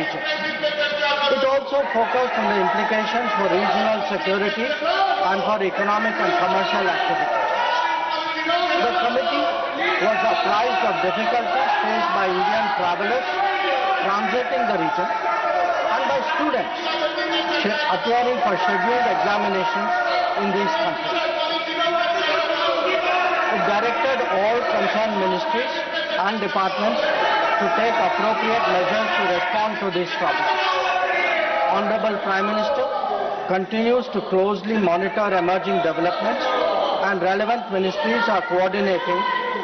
region. It also focused on the implications for regional security and for economic and commercial activities. The committee was apprised of difficulties faced by Indian travelers transiting the region and by students appearing for scheduled examinations in these countries. It directed all concerned ministries and departments to take appropriate measures to respond to these problems. Honorable Prime Minister continues to closely monitor emerging developments, and relevant ministries are coordinating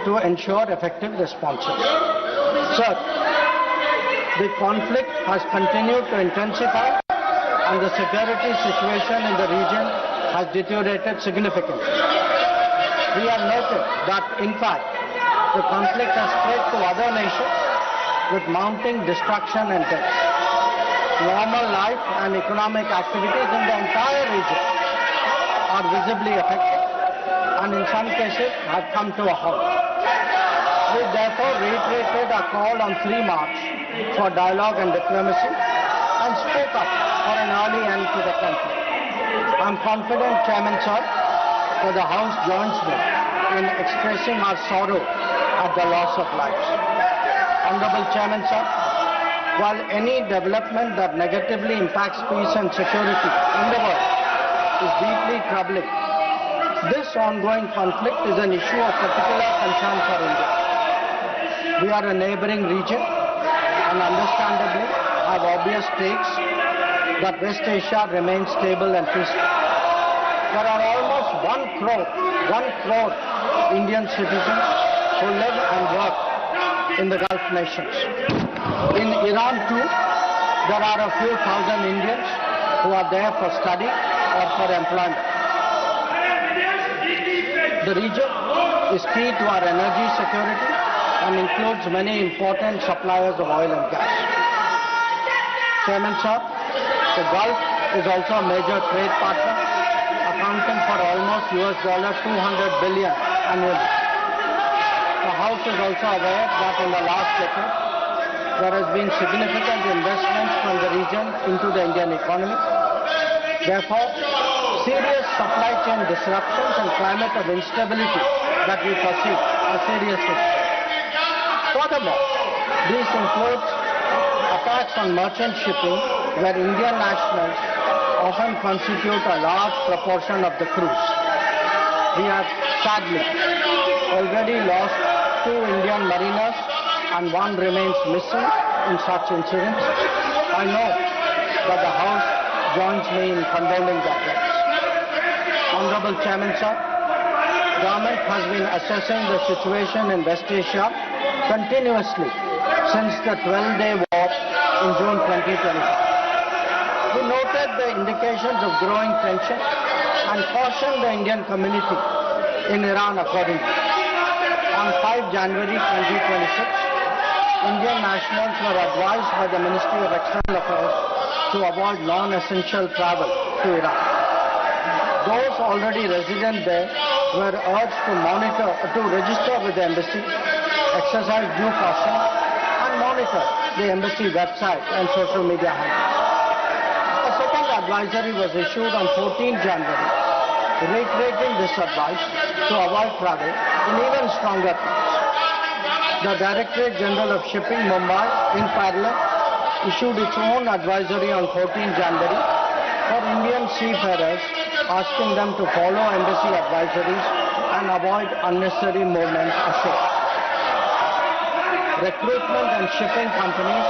to ensure effective responses. Sir, the conflict has continued to intensify and the security situation in the region has deteriorated significantly. We have noted that, in fact, the conflict has spread to other nations with mounting destruction and deaths. Normal life and economic activities in the entire region are visibly affected and in some cases have come to a halt. We therefore reiterated our call on 3 March for dialogue and diplomacy and spoke up for an early end to the conflict. I am confident, Chairman Sir, that the House joins me in expressing our sorrow at the loss of lives. Honorable Chairman Sir, while any development that negatively impacts peace and security in the world is deeply troubling, this ongoing conflict is an issue of particular concern for India. We are a neighboring region and understandably have obvious stakes that West Asia remains stable and peaceful. There are almost 1 crore Indian citizens who live and work in the Gulf nations. In Iran too, there are a few thousand Indians who are there for study or for employment. The region is key to our energy security and includes many important suppliers of oil and gas. Chairman Sir, the Gulf is also a major trade partner, accounting for almost $200 billion annually. The House is also aware that in the last decade, there has been significant investments from the region into the Indian economy. Therefore, serious supply chain disruptions and climate of instability that we perceive are serious issues. Furthermore, these include attacks on merchant shipping, where Indian nationals often constitute a large proportion of the crews. We have sadly already lost 2 Indian mariners and 1 remains missing in such incidents. I know that the House joins me in condoling their deaths. Honorable Chairman Sir, Government has been assessing the situation in West Asia continuously since the 12-day war in June 2020. We noted the indications of growing tension and cautioned the Indian community in Iran accordingly. On 5 January 2026, Indian nationals were advised by the Ministry of External Affairs to avoid non-essential travel to Iran. Those already resident there were urged to register with the embassy, exercise due caution, and monitor the embassy website and social media handles. A second advisory was issued on 14 January, reiterating this advice to avoid travel in even stronger terms. The Directorate General of Shipping, Mumbai, in parallel, issued its own advisory on 14 January for Indian seafarers, asking them to follow embassy advisories and avoid unnecessary movements ashore. Recruitment and shipping companies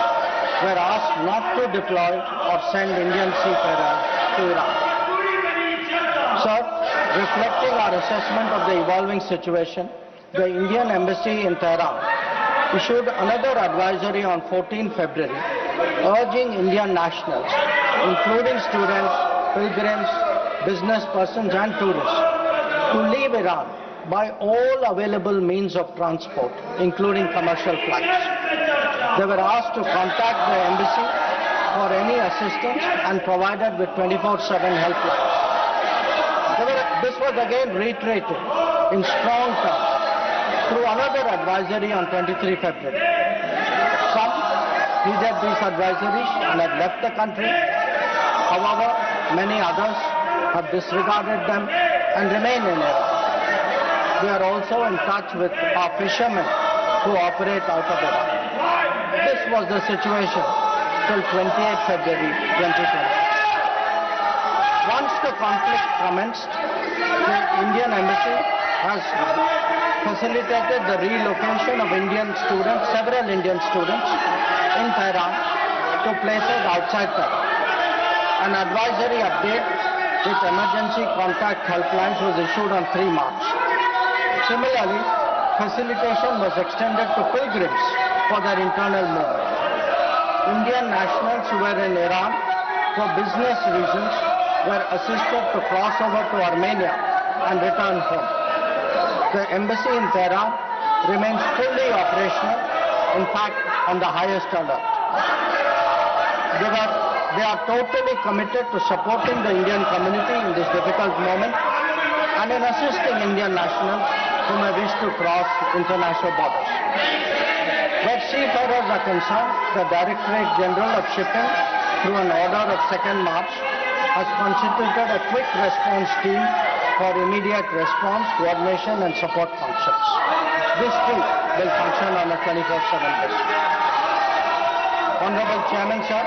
were asked not to deploy or send Indian seafarers to Iran. Sir, reflecting our assessment of the evolving situation, the Indian Embassy in Tehran issued another advisory on 14 February, urging Indian nationals, including students, pilgrims, business persons and tourists, to leave Iran by all available means of transport, including commercial flights. They were asked to contact the embassy for any assistance and provided with 24/7 helplines. This was again reiterated in strong terms through another advisory on 23 February. Some heeded these advisories and have left the country. However, many others have disregarded them and remain in Iran. We are also in touch with our fishermen who operate out of Iran. This was the situation till 28 February 2020. Once the conflict commenced, the Indian Embassy has facilitated the relocation of several Indian students in Tehran to places outside Tehran. An advisory update with emergency contact helplines was issued on 3 March. Similarly, facilitation was extended to pilgrims for their internal movement. Indian nationals who were in Iran for business reasons were assisted to cross over to Armenia and return home. The embassy in Tehran remains fully operational, in fact, on the highest alert. They are totally committed to supporting the Indian community in this difficult moment and in assisting Indian nationals who may wish to cross international borders. Where seafarers are concerned, the Directorate General of Shipping, through an order of 2nd March, has constituted a quick response team for immediate response, coordination and support functions. This too will function on a 24/7 basis. Honorable Chairman, sir,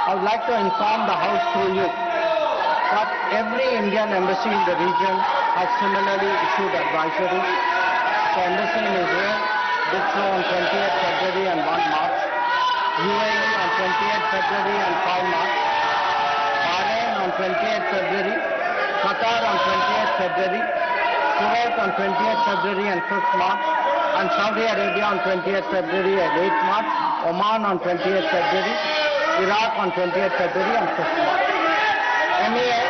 I would like to inform the House through you that every Indian embassy in the region has similarly issued advisories. The embassy in Israel did so on 28th February and 1 March, UAE on 28th February and 5 March, Bahrain on 28th February, Qatar on 28th February, Kuwait on 28th February and 5th March, and Saudi Arabia on 28th February and 8th March, Oman on 28th February, Iraq on 28th February and 5th March. MEA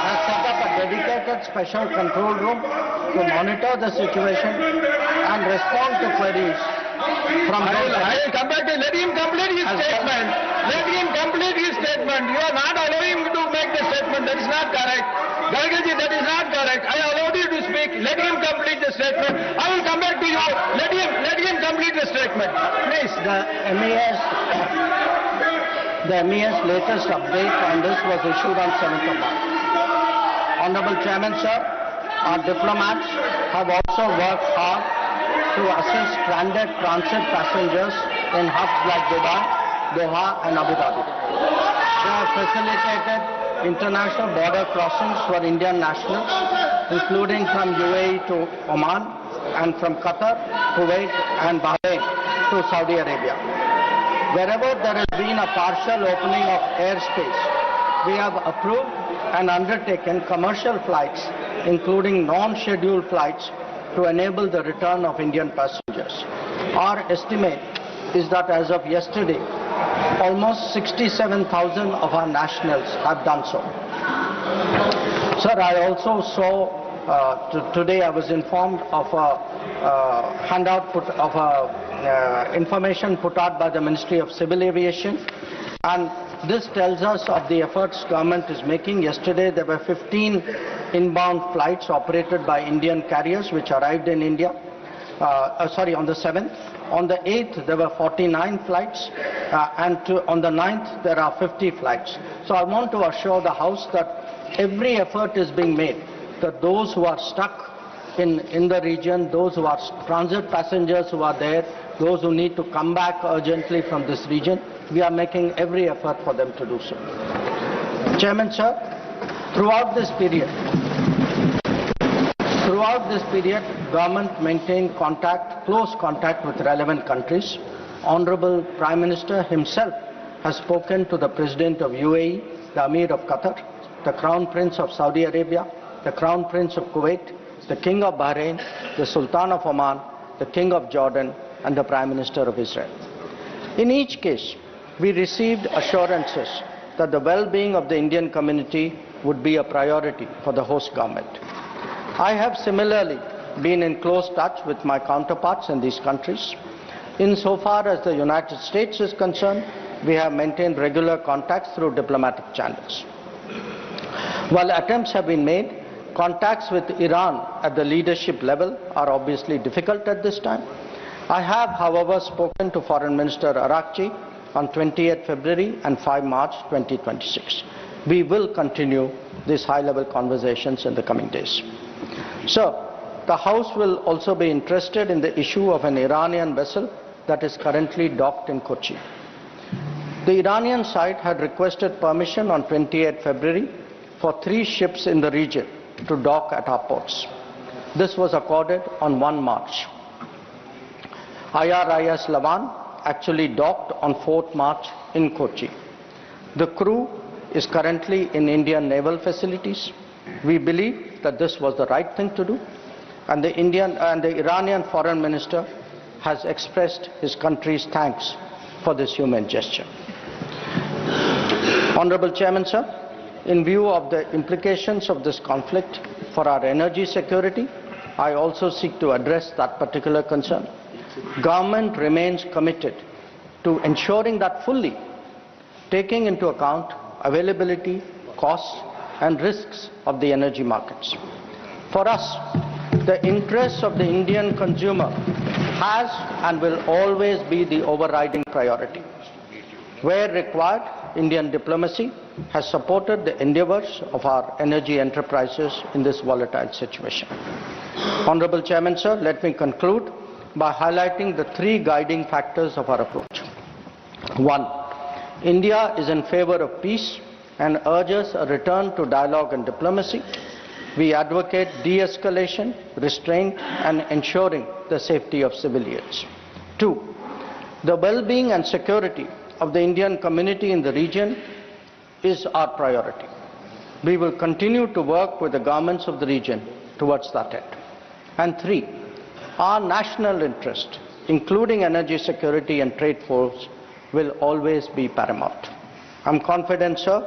has set up a dedicated special control room to monitor the situation and respond to queries from those. I will come back to let him complete his statement. Let him complete his statement. You are not allowing him to make the statement. That is not correct. Gargaji, that is not correct. I allowed you to speak. Let him complete the statement. I will come back to you. Let him complete the statement. Please. The MEA's latest update on this was issued on 7th of March. Honorable Chairman, sir, our diplomats have also worked hard to assist stranded transit passengers in hubs like Dubai, Doha and Abu Dhabi. They have facilitated international border crossings for Indian nationals, including from UAE to Oman and from Qatar, Kuwait and Bahrain to Saudi Arabia. Wherever there has been a partial opening of airspace, we have approved and undertaken commercial flights, including non-scheduled flights, to enable the return of Indian passengers. Our estimate is that as of yesterday, almost 67,000 of our nationals have done so. Sir, I also saw, today I was informed of a handout information put out by the Ministry of Civil Aviation, and this tells us of the efforts government is making. Yesterday there were 15 inbound flights operated by Indian carriers which arrived in India, on the 7th. On the 8th there were 49 flights and on the 9th there are 50 flights. So I want to assure the House that every effort is being made that those who are stuck in the region, those who are transit passengers who are there, those who need to come back urgently from this region, we are making every effort for them to do so. Chairman, sir, throughout this period, government maintained close contact with relevant countries. Honorable Prime Minister himself has spoken to the President of UAE, the Amir of Qatar, the Crown Prince of Saudi Arabia, the Crown Prince of Kuwait, the King of Bahrain, the Sultan of Oman, the King of Jordan, and the Prime Minister of Israel. In each case, we received assurances that the well-being of the Indian community would be a priority for the host government. I have similarly been in close touch with my counterparts in these countries. Insofar as the United States is concerned, we have maintained regular contacts through diplomatic channels. While attempts have been made, contacts with Iran at the leadership level are obviously difficult at this time. I have, however, spoken to Foreign Minister Arakchi on 28 February and 5 March 2026. We will continue these high-level conversations in the coming days. Sir, the House will also be interested in the issue of an Iranian vessel that is currently docked in Kochi. The Iranian side had requested permission on 28 February for 3 ships in the region to dock at our ports. This was accorded on 1 March. IRIS Lavan actually docked on 4th March in Kochi. The crew is currently in Indian naval facilities. We believe that this was the right thing to do, and the Iranian foreign minister has expressed his country's thanks for this humane gesture. Honorable Chairman, sir, in view of the implications of this conflict for our energy security, I also seek to address that particular concern. Government remains committed to ensuring that fully, taking into account availability, costs and risks of the energy markets. For us, the interests of the Indian consumer has and will always be the overriding priority. Where required, Indian diplomacy has supported the endeavors of our energy enterprises in this volatile situation. Honorable Chairman, sir, let me conclude by highlighting the 3 guiding factors of our approach. 1. India is in favor of peace and urges a return to dialogue and diplomacy. We advocate de-escalation, restraint and ensuring the safety of civilians. 2. The well-being and security of the Indian community in the region is our priority. We will continue to work with the governments of the region towards that end. And 3. Our national interest, including energy security and trade flows, will always be paramount. I am confident, sir,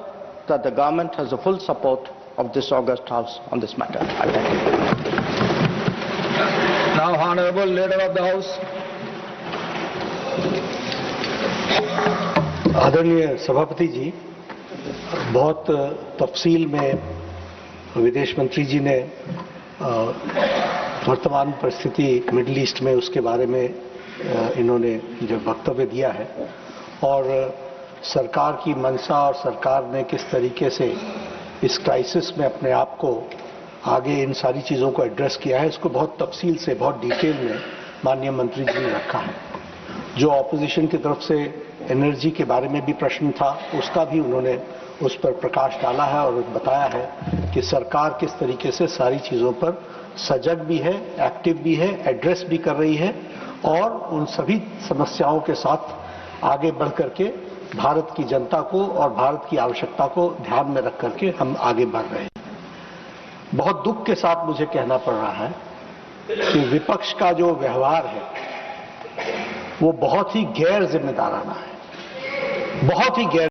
that the government has the full support of this august House on this matter. I thank you. Now, Honorable Leader of the House. आदरणीय सभापति जी, बहुत तफसील में विदेश मंत्री जी ने वर्तमान परिस्थिति मिडिल ईस्ट में उसके बारे में इन्होंने जो वक्तव्य दिया है और सरकार की मंशा और सरकार ने किस तरीके से इस क्राइसिस में अपने आप को आगे इन सारी चीज़ों को एड्रेस किया है, इसको बहुत तफसील से, बहुत डिटेल में माननीय मंत्री जी ने रखा है। जो ऑपोजिशन की तरफ से एनर्जी के बारे में भी प्रश्न था, उसका भी उन्होंने उस पर प्रकाश डाला है और बताया है कि सरकार किस तरीके से सारी चीज़ों पर सजग भी है, एक्टिव भी है, एड्रेस भी कर रही है और उन सभी समस्याओं के साथ आगे बढ़ करके भारत की जनता को और भारत की आवश्यकता को ध्यान में रख करके हम आगे बढ़ रहे हैं। बहुत दुख के साथ मुझे कहना पड़ रहा है कि विपक्ष का जो व्यवहार है वो बहुत ही गैर जिम्मेदाराना है, बहुत ही गैर